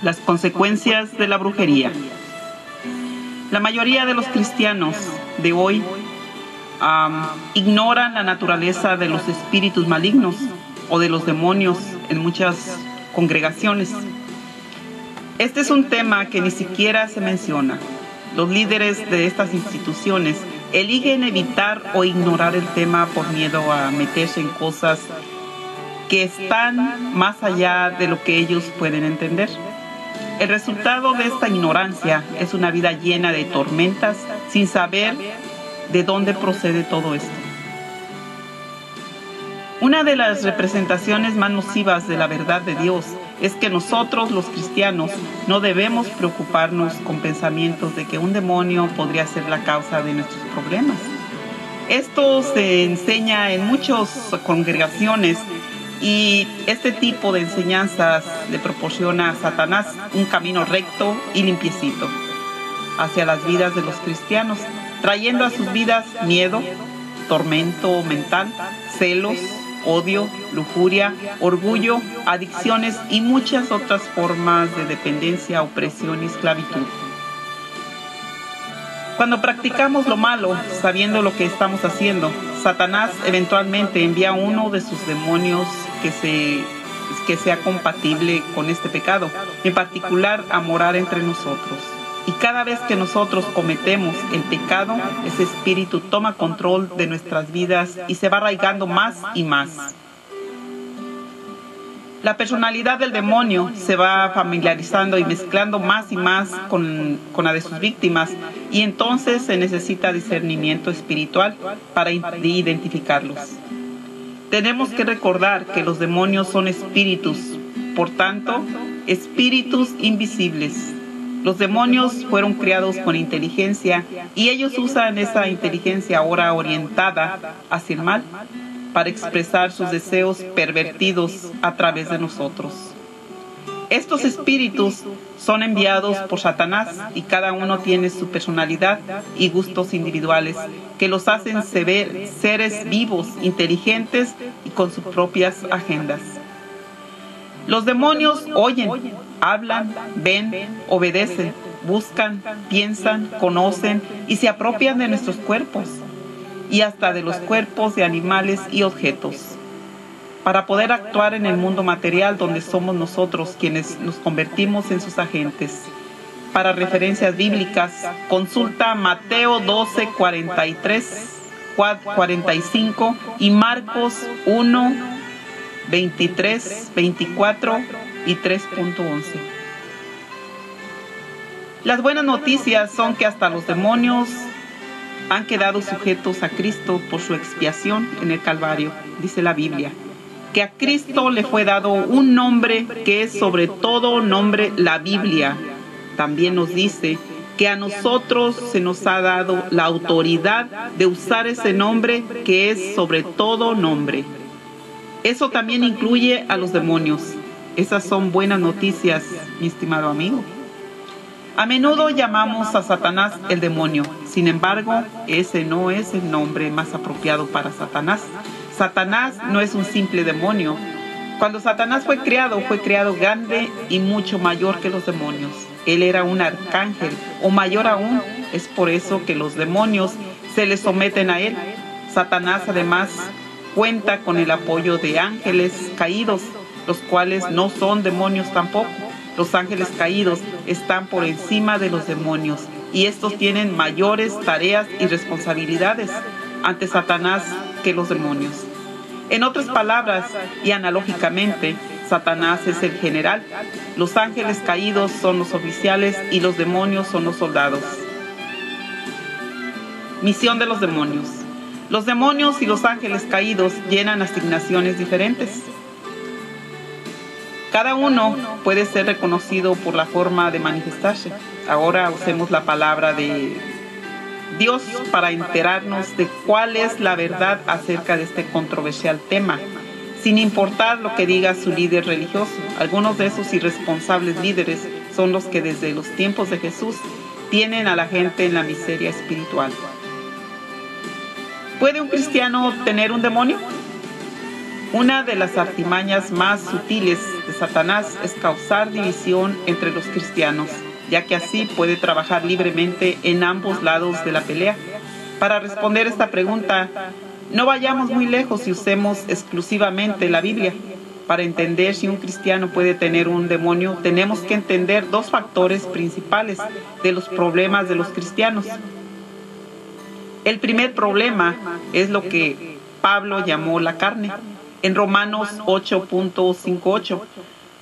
Las consecuencias de la brujería. La mayoría de los cristianos de hoy ignoran la naturaleza de los espíritus malignos o de los demonios en muchas congregaciones. Este es un tema que ni siquiera se menciona. Los líderes de estas instituciones eligen evitar o ignorar el tema por miedo a meterse en cosas que están más allá de lo que ellos pueden entender. El resultado de esta ignorancia es una vida llena de tormentas sin saber de dónde procede todo esto. Una de las representaciones más nocivas de la verdad de Dios es que nosotros, los cristianos, no debemos preocuparnos con pensamientos de que un demonio podría ser la causa de nuestros problemas. Esto se enseña en muchas congregaciones y este tipo de enseñanzas le proporciona a Satanás un camino recto y limpiecito hacia las vidas de los cristianos, trayendo a sus vidas miedo, tormento mental, celos, odio, lujuria, orgullo, adicciones y muchas otras formas de dependencia, opresión y esclavitud. Cuando practicamos lo malo, sabiendo lo que estamos haciendo, Satanás eventualmente envía a uno de sus demonios que sea compatible con este pecado, en particular a morar entre nosotros. Y cada vez que nosotros cometemos el pecado, ese espíritu toma control de nuestras vidas y se va arraigando más y más. La personalidad del demonio se va familiarizando y mezclando más y más con la de sus víctimas, y entonces se necesita discernimiento espiritual para identificarlos. Tenemos que recordar que los demonios son espíritus, por tanto, espíritus invisibles. Los demonios fueron creados con inteligencia y ellos usan esa inteligencia ahora orientada hacia el mal para expresar sus deseos pervertidos a través de nosotros. Estos espíritus son enviados por Satanás y cada uno tiene su personalidad y gustos individuales que los hacen seres vivos, inteligentes y con sus propias agendas. Los demonios oyen, hablan, ven, obedecen, buscan, piensan, conocen y se apropian de nuestros cuerpos y hasta de los cuerpos de animales y objetos, para poder actuar en el mundo material donde somos nosotros quienes nos convertimos en sus agentes. Para referencias bíblicas, consulta Mateo 12, 43, 45 y Marcos 1, 23, 24 y 3.11. Las buenas noticias son que hasta los demonios han quedado sujetos a Cristo por su expiación en el Calvario, dice la Biblia. Que a Cristo le fue dado un nombre que es sobre todo nombre. La Biblia también nos dice que a nosotros se nos ha dado la autoridad de usar ese nombre que es sobre todo nombre. Eso también incluye a los demonios. Esas son buenas noticias, mi estimado amigo. A menudo llamamos a Satanás el demonio. Sin embargo, ese no es el nombre más apropiado para Satanás. Satanás no es un simple demonio. Cuando Satanás fue creado grande y mucho mayor que los demonios. Él era un arcángel, o mayor aún. Es por eso que los demonios se le someten a él. Satanás además cuenta con el apoyo de ángeles caídos, los cuales no son demonios tampoco. Los ángeles caídos están por encima de los demonios y estos tienen mayores tareas y responsabilidades ante Satanás que los demonios. En otras palabras y analógicamente, Satanás es el general, los ángeles caídos son los oficiales y los demonios son los soldados. Misión de los demonios. Los demonios y los ángeles caídos llenan asignaciones diferentes. Cada uno puede ser reconocido por la forma de manifestarse. Ahora usemos la palabra de Dios para enterarnos de cuál es la verdad acerca de este controversial tema, sin importar lo que diga su líder religioso. Algunos de esos irresponsables líderes son los que desde los tiempos de Jesús tienen a la gente en la miseria espiritual. ¿Puede un cristiano tener un demonio? Una de las artimañas más sutiles de Satanás es causar división entre los cristianos, ya que así puede trabajar libremente en ambos lados de la pelea. Para responder esta pregunta, no vayamos muy lejos y usemos exclusivamente la Biblia. Para entender si un cristiano puede tener un demonio, tenemos que entender dos factores principales de los problemas de los cristianos. El primer problema es lo que Pablo llamó la carne, en Romanos 8.58.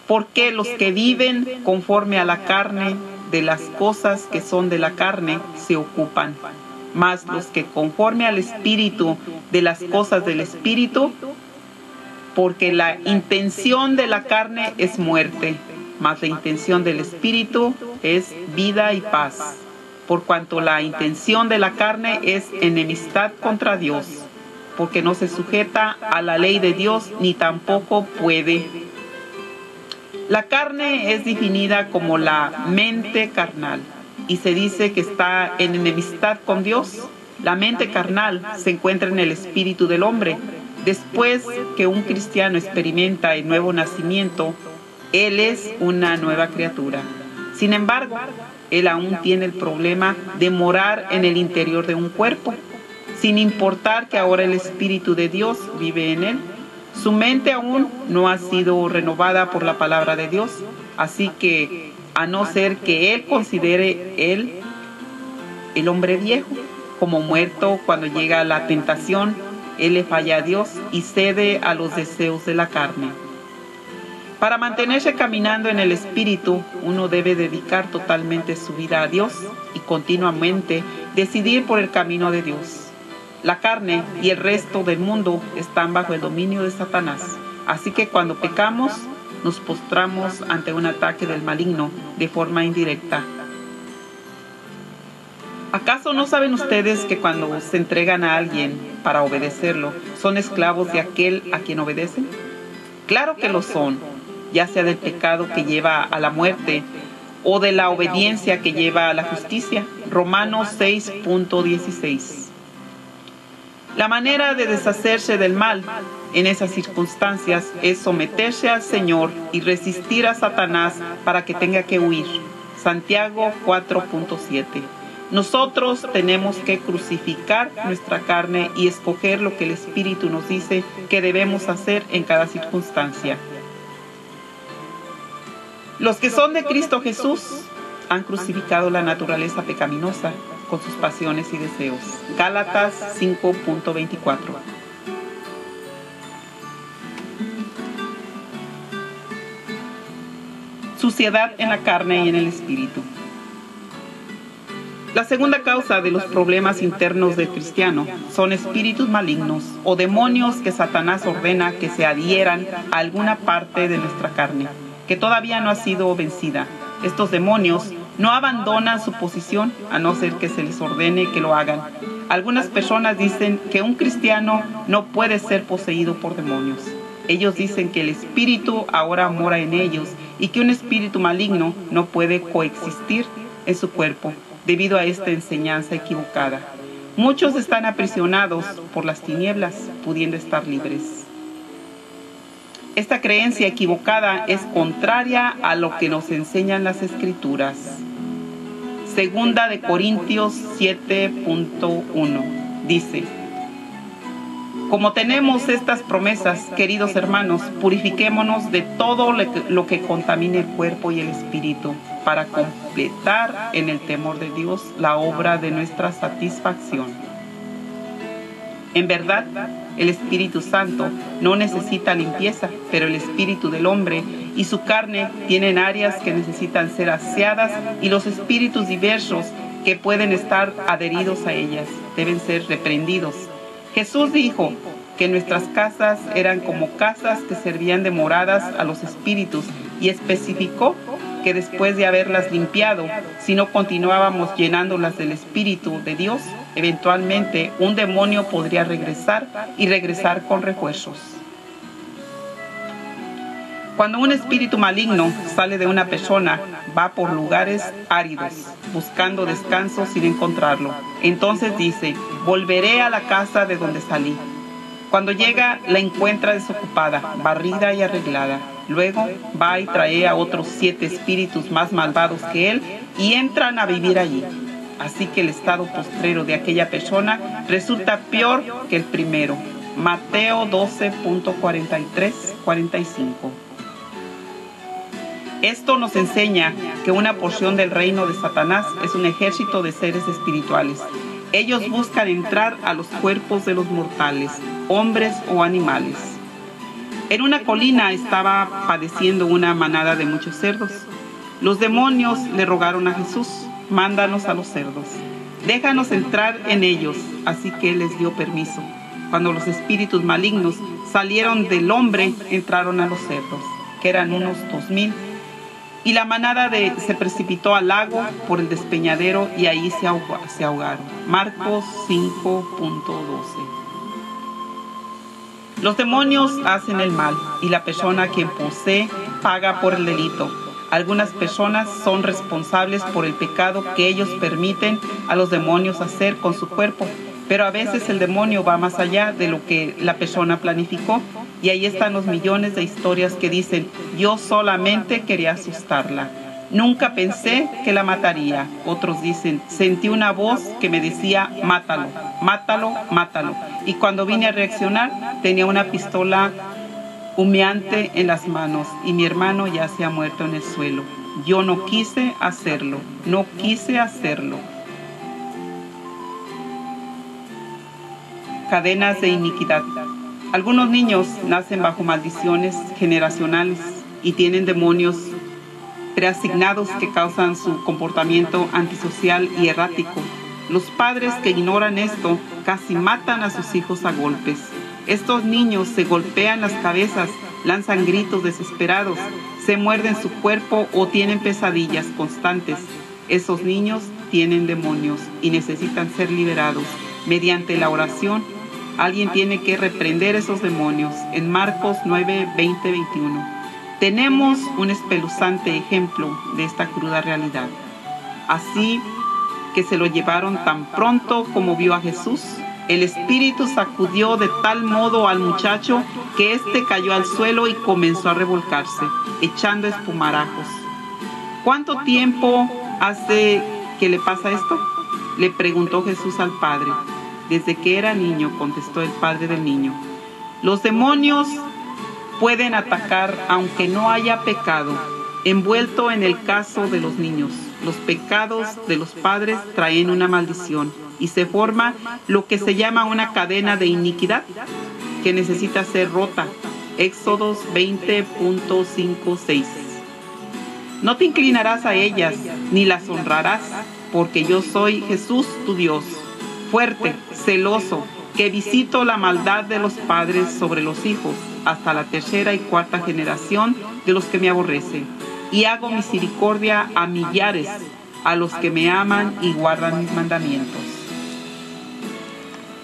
Porque los que viven conforme a la carne, de las cosas que son de la carne, se ocupan. Mas los que conforme al Espíritu, de las cosas del Espíritu, porque la intención de la carne es muerte, mas la intención del Espíritu es vida y paz. Por cuanto la intención de la carne es enemistad contra Dios, porque no se sujeta a la ley de Dios, ni tampoco puede. La carne es definida como la mente carnal, y se dice que está en enemistad con Dios. La mente carnal se encuentra en el espíritu del hombre. Después que un cristiano experimenta el nuevo nacimiento, él es una nueva criatura. Sin embargo, él aún tiene el problema de morar en el interior de un cuerpo, sin importar que ahora el Espíritu de Dios vive en él. Su mente aún no ha sido renovada por la palabra de Dios, así que, a no ser que él considere el hombre viejo como muerto cuando llega la tentación, él le falla a Dios y cede a los deseos de la carne. Para mantenerse caminando en el Espíritu, uno debe dedicar totalmente su vida a Dios y continuamente decidir por el camino de Dios. La carne y el resto del mundo están bajo el dominio de Satanás. Así que cuando pecamos, nos postramos ante un ataque del maligno de forma indirecta. ¿Acaso no saben ustedes que cuando se entregan a alguien para obedecerlo, son esclavos de aquel a quien obedecen? Claro que lo son, ya sea del pecado que lleva a la muerte o de la obediencia que lleva a la justicia. Romanos 6.16. La manera de deshacerse del mal en esas circunstancias es someterse al Señor y resistir a Satanás para que tenga que huir. Santiago 4.7. Nosotros tenemos que crucificar nuestra carne y escoger lo que el Espíritu nos dice que debemos hacer en cada circunstancia. Los que son de Cristo Jesús han crucificado la naturaleza pecaminosa con sus pasiones y deseos. Gálatas 5.24. Suciedad en la carne y en el espíritu. La segunda causa de los problemas internos del cristiano son espíritus malignos o demonios que Satanás ordena que se adhieran a alguna parte de nuestra carne, que todavía no ha sido vencida. Estos demonios no abandonan su posición a no ser que se les ordene que lo hagan. Algunas personas dicen que un cristiano no puede ser poseído por demonios. Ellos dicen que el espíritu ahora mora en ellos y que un espíritu maligno no puede coexistir en su cuerpo debido a esta enseñanza equivocada. Muchos están aprisionados por las tinieblas, pudiendo estar libres. Esta creencia equivocada es contraria a lo que nos enseñan las Escrituras. Segunda de Corintios 7.1 dice: como tenemos estas promesas, queridos hermanos, purifiquémonos de todo lo que contamine el cuerpo y el espíritu, para completar en el temor de Dios la obra de nuestra satisfacción. En verdad, el Espíritu Santo no necesita limpieza, pero el espíritu del hombre y su carne tienen áreas que necesitan ser aseadas, y los espíritus diversos que pueden estar adheridos a ellas deben ser reprendidos. Jesús dijo que nuestras casas eran como casas que servían de moradas a los espíritus, y especificó que después de haberlas limpiado, si no continuábamos llenándolas del Espíritu de Dios, eventualmente un demonio podría regresar con refuerzos. Cuando un espíritu maligno sale de una persona, va por lugares áridos, buscando descanso sin encontrarlo. Entonces dice: volveré a la casa de donde salí. Cuando llega, la encuentra desocupada, barrida y arreglada. Luego va y trae a otros 7 espíritus más malvados que él y entran a vivir allí. Así que el estado postrero de aquella persona resulta peor que el primero. Mateo 12.43-45. Esto nos enseña que una porción del reino de Satanás es un ejército de seres espirituales. Ellos buscan entrar a los cuerpos de los mortales, hombres o animales. En una colina estaba padeciendo una manada de muchos cerdos. Los demonios le rogaron a Jesús: mándanos a los cerdos, déjanos entrar en ellos. Así que él les dio permiso. Cuando los espíritus malignos salieron del hombre, entraron a los cerdos, que eran unos 2000. Y la manada se precipitó al lago por el despeñadero y ahí se ahogaron. Marcos 5.12. Los demonios hacen el mal y la persona a quien posee paga por el delito. Algunas personas son responsables por el pecado que ellos permiten a los demonios hacer con su cuerpo, pero a veces el demonio va más allá de lo que la persona planificó. Y ahí están los millones de historias que dicen: yo solamente quería asustarla, nunca pensé que la mataría. Otros dicen: sentí una voz que me decía: mátalo, mátalo, mátalo. Y cuando vine a reaccionar, tenía una pistola humeante en las manos y mi hermano ya se ha muerto en el suelo. Yo no quise hacerlo, no quise hacerlo. Cadenas de iniquidad. Algunos niños nacen bajo maldiciones generacionales y tienen demonios preasignados que causan su comportamiento antisocial y errático. Los padres que ignoran esto casi matan a sus hijos a golpes. Estos niños se golpean las cabezas, lanzan gritos desesperados, se muerden su cuerpo o tienen pesadillas constantes. Esos niños tienen demonios y necesitan ser liberados mediante la oración. Alguien tiene que reprender esos demonios. En Marcos 9:20-21 tenemos un espeluznante ejemplo de esta cruda realidad. Así que se lo llevaron tan pronto como vio a Jesús. El espíritu sacudió de tal modo al muchacho que éste cayó al suelo y comenzó a revolcarse, echando espumarajos. ¿Cuánto tiempo hace que le pasa esto?, le preguntó Jesús al padre. Desde que era niño, contestó el padre del niño. Los demonios pueden atacar aunque no haya pecado. Envuelto en el caso de los niños, los pecados de los padres traen una maldición y se forma lo que se llama una cadena de iniquidad que necesita ser rota. Éxodos 20.5-6. No te inclinarás a ellas ni las honrarás, porque yo soy Jesús tu Dios, fuerte, celoso, que visito la maldad de los padres sobre los hijos hasta la 3ª y 4ª generación de los que me aborrecen, y hago misericordia a millares, a los que me aman y guardan mis mandamientos.